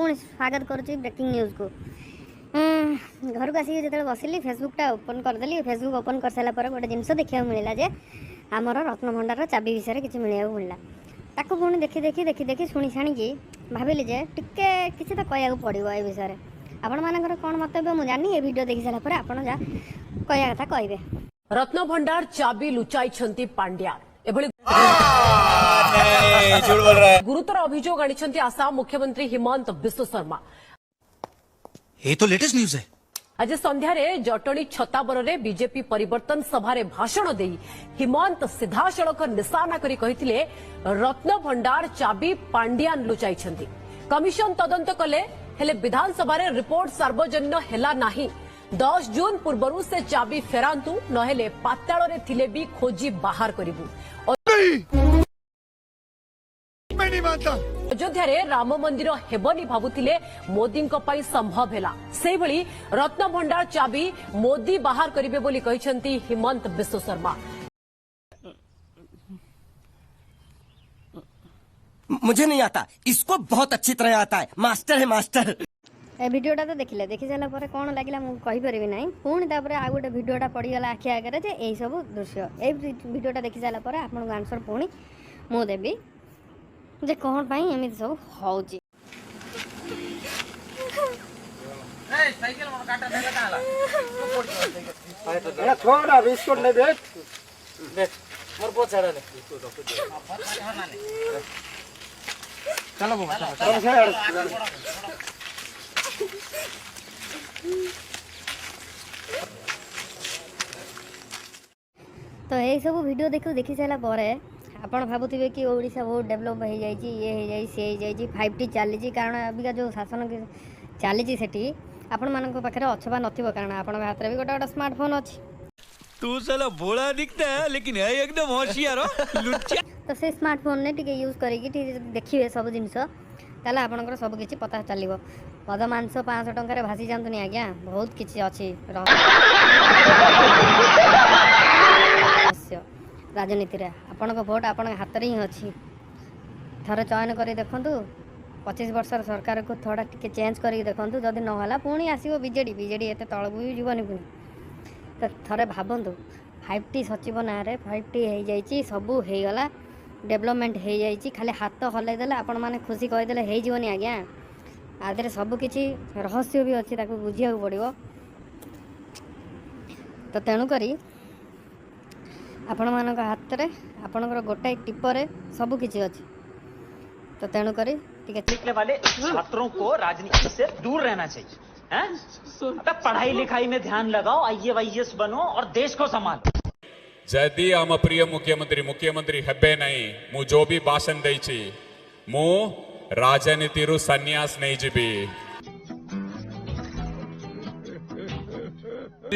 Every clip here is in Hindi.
पुणी स्वागत करुच्ची ब्रेकिंग न्यूज को। घर को आसिक जो बसिली फेसबुकटा ओपन करदेली। फेसबुक ओपन कर सारा पर गोटे जिनस देखा मिलला जे आमर रत्नभंडार चाबी विषय किसी मिलवा मिलला। ताको पुणी देखी देखी देखी देखी शुणी शाणी भाविली जे टिके किसी तो कहया पड़ो ए विषय आपण मानकर कौन मतव्य मुझे जानी। ये वीडियो देखी सारा पर आपण जा कहया कथा कहबे। रत्नभंडार चाबी लुचाई पांड्या एभली गुरुतर अभियोग आनी आसाम मुख्यमंत्री हिमंत बिश्व शर्मा। ये तो लेटेस्ट न्यूज है। आज संध्यारे जटणी छताबर रे बीजेपी परिवर्तन सभारे भाषण दे हिमंत सीधासलख निशाना करी कहिथिले रत्नभंडार चाबी पांड्यान लुचाई। कमिशन तदंत कले हेले विधानसभा रे रिपोर्ट सार्वजनिक हेला नाही। 10 जून पूर्वरु से चाबी फेरांतु नहेले पाताल रे थिले भी खोजी बाहर करिबु। अयोध्या राम मंदिर हेबनी भाबुथिले मोदी संभव हैला। से भली रत्नभंडार चाबी मोदी बाहर करिवे बोली कहिसंती हिमंत बिश्व शर्मा। मुझे नहीं आता, इसको बहुत अच्छी तरह आता है। मास्टर है मास्टर। ए वीडियोटा तो देखिले देखि सारा पर कौन लगिला मु कहि परिबि नाही। पुणी तापर आ गोटे वीडियोटा पड़ीगला आखि आगे जे एई सब दृश्य। ए वीडियोटा देखि सारा पर आपन आंसर पुणी मु देबी जे कौन पाई एमिति सब होउची। ए साइकिल मन काटा देगा ताला तो पड़ साइकिल एला थोड़ा बिस्कुट ले बैठ बैठ मोर पो छाड़ा ले चलो बाबा चलो तो यही सब वीडियो देखी सारा पर आपण भावुवे कि ओडिशा बहुत डेवलप हो जाए ये हो जाए सी हो जाए 5T चली। कारण अबिका जो शासन चली से आपण मान पाखे अच्छे नथिबो कारण आपण हाथ में भी गोटे स्मार्टफोन अच्छी। तू साला भोला दिखता है लेकिन है एकदम होशियार लुच्चा। तो से स्मार्टफोन ने टिके यूज करिक देखिए सब जिनस ताले आपनकर सब किछि पता चलिबो। पद मांस 500 टंका भासी जातुनी आज्ञा बहुत किछि अछि राजनीति रे आपण भोट आपण हाथ में ही अच्छी। थरे चयन कर देखु 25 वर्ष सरकार को थोड़ा टिके चेंज कर देखु जदि नहला पुणी आसो बीजेडी बीजेडी एत तलक भी जीवन पुणी। तो थरे भावतु 5T सचिव ना 5T हो जाइए सबू हो गला डेवलपमेंट हो जाइए। खाली हाथ हलैदेले आपण मैंने खुशी कहीदेले होनी आज्ञा। आदि सबकि रहस्य भी अच्छी बुझा पड़ो। तो तेणुक आपण मान हाथ में आपणकर गोटाए टिपर सबकि अच्छी। तो तेणुक लिखने वाले छात्रों को राजनीति से दूर रहना चाहिए। हैं? पढ़ाई लिखाई में ध्यान लगाओ, IAS बनो और देश को संभालो। जदि आम प्रिय मुख्यमंत्री मुख्यमंत्री हेबे नहीं मु जो भी भाषण देछि मु राजनीति रु सन्यास नहीं जीबी।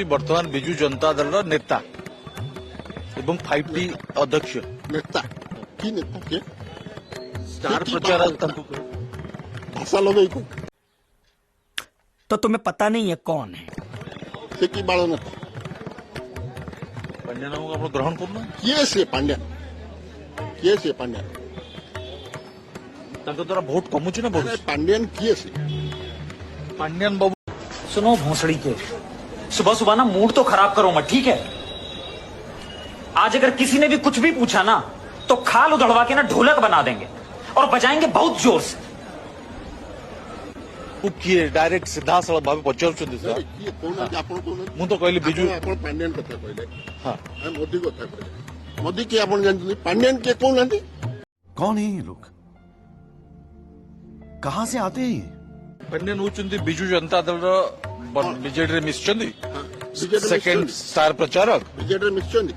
वर्तमान बिजू जनता दल नेता एवं 5T अध्यक्ष नेता की नेता के स्टार प्रचारक भाषा लगे को तो तुम्हें पता नहीं है कौन है से की बाଳ नेता पांड्या नाम को ग्रहण करना किए से पांड्या किए से पांड्या ताको तोरा वोट कमुची ना बहुत पांड्यन किए से पांड्यन बाबू। सुनो भोसड़ी के सुबह सुबह ना मूड तो खराब करो मत, ठीक है। आज अगर किसी ने भी कुछ भी पूछा ना तो खाल उधड़वा के ना ढोलक बना देंगे और बजाएंगे बहुत जोर से। किए डायरेक्ट सीधा सड़क भाव पचारुछन सर किए कोन आपण कोन मु तो कहली बिजू आपण पांड्यन कथा कहले। हां हम मोदी कथा कहले। मोदी के आपण जानथि पांड्यन के कोन हंती कौन है ये लोग कहां से आते हैं? पांड्यन होचंदी बिजू जनता दल बीजेडी रे मिसचंदी सेकंड स्टार प्रचारक बीजेडी रे मिसचंदी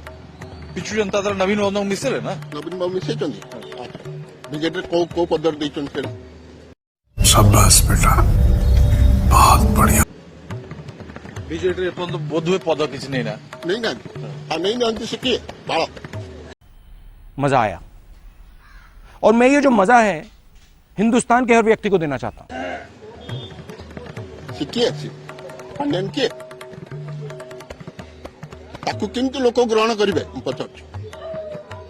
बिजू जनता दल नवीन बाबू मिसले ना नवीन बाबू मिसेचंदी बीजेडी रे को पदर दैचन के। शाबाश बेटा बहुत बढ़िया। बीजेडी बोधवे पद किसी नहीं ना नहीं जानती से किए बाଳ मजा आया और मैं ये जो मजा है हिंदुस्तान के हर व्यक्ति को देना चाहता हूं। किए पांड्यन किए ताकू किंतु लोक ग्रहण करेंगे पचार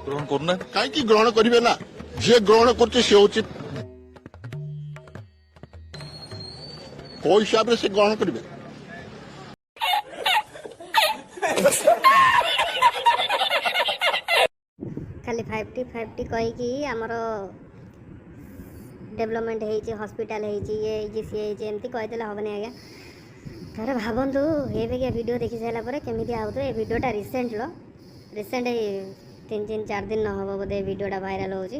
ग्रहण करना कहीं ग्रहण करेंगे ना जे ग्रहण करते से हूँ କୋଉ ହିସାବରେ ସେ ଗ୍ରହଣ କରିବେ? ଖାଲି 5T କହିକି ଆମର ଡେଭଲପମେଣ୍ଟ ହେଇଛି, ହସ୍ପିଟାଲ ହେଇଛି, ଇଏ ହେଇଛି, ସିଏ ହେଇଛି, ଏମିତି କହିଦେଲେ ହେବନି ଆଜ୍ଞା। ଥରେ ଭାବନ୍ତୁ ଏବେକା ଭିଡ଼ିଓ ଦେଖି ସାରିଲା ପରେ କେମିତି ଆଉଥିବ। ଏ ଭିଡ଼ିଓଟା ରିସେଣ୍ଟ ଏଇ 3-4 ଦିନ ନ ହେବ ବୋଧେ ଏ ଭିଡ଼ିଓଟା ଭାଇରାଲ୍ ହେଉଛି।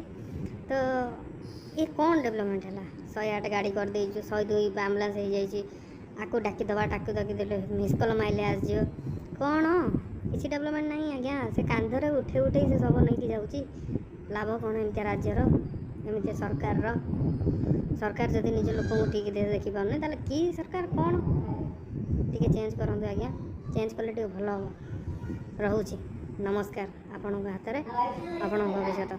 ତ ଏ କ'ଣ ଡେଭଲପମେଣ୍ଟ ହେଲା? 108 ଗାଡ଼ି କରିଦେଇଛୁ, 102 ଆମ୍ବୁଲାନ୍ସ ହେଇଯାଇଛି, ଆକୁ ଡାକିଦେବା, ଡାକିଦେଲେ ମିସ୍ କଲ୍ ମାଇଲେ ଆସିଯିବ। କ'ଣ କିଛି ଡେଭଲପମେଣ୍ଟ ନାହିଁ ଆଜ୍ଞା। ସେ କାନ୍ଧରେ ଉଠେଇ ସେ ସବୁ ନେଇକି ଯାଉଛି। ଲାଭ କ'ଣ ଏମିତିଆ ରାଜ୍ୟର, ଏମିତିଆ ସରକାରର? ସରକାର ଯଦି ନିଜ ଲୋକଙ୍କୁ ଠିକ୍ ଦେଖିପାରୁନି ତାହେଲେ କି ସରକାର କ'ଣ? ଟିକେ ଚେଞ୍ଜ କରନ୍ତୁ ଆଜ୍ଞା, ଚେଞ୍ଜ କଲେ ଟିକେ ଭଲ ହେବ। ରହୁଛି, ନମସ୍କାର। ଆପଣଙ୍କ ହାତରେ ଆପଣଙ୍କ ଭବିଷ୍ୟତ।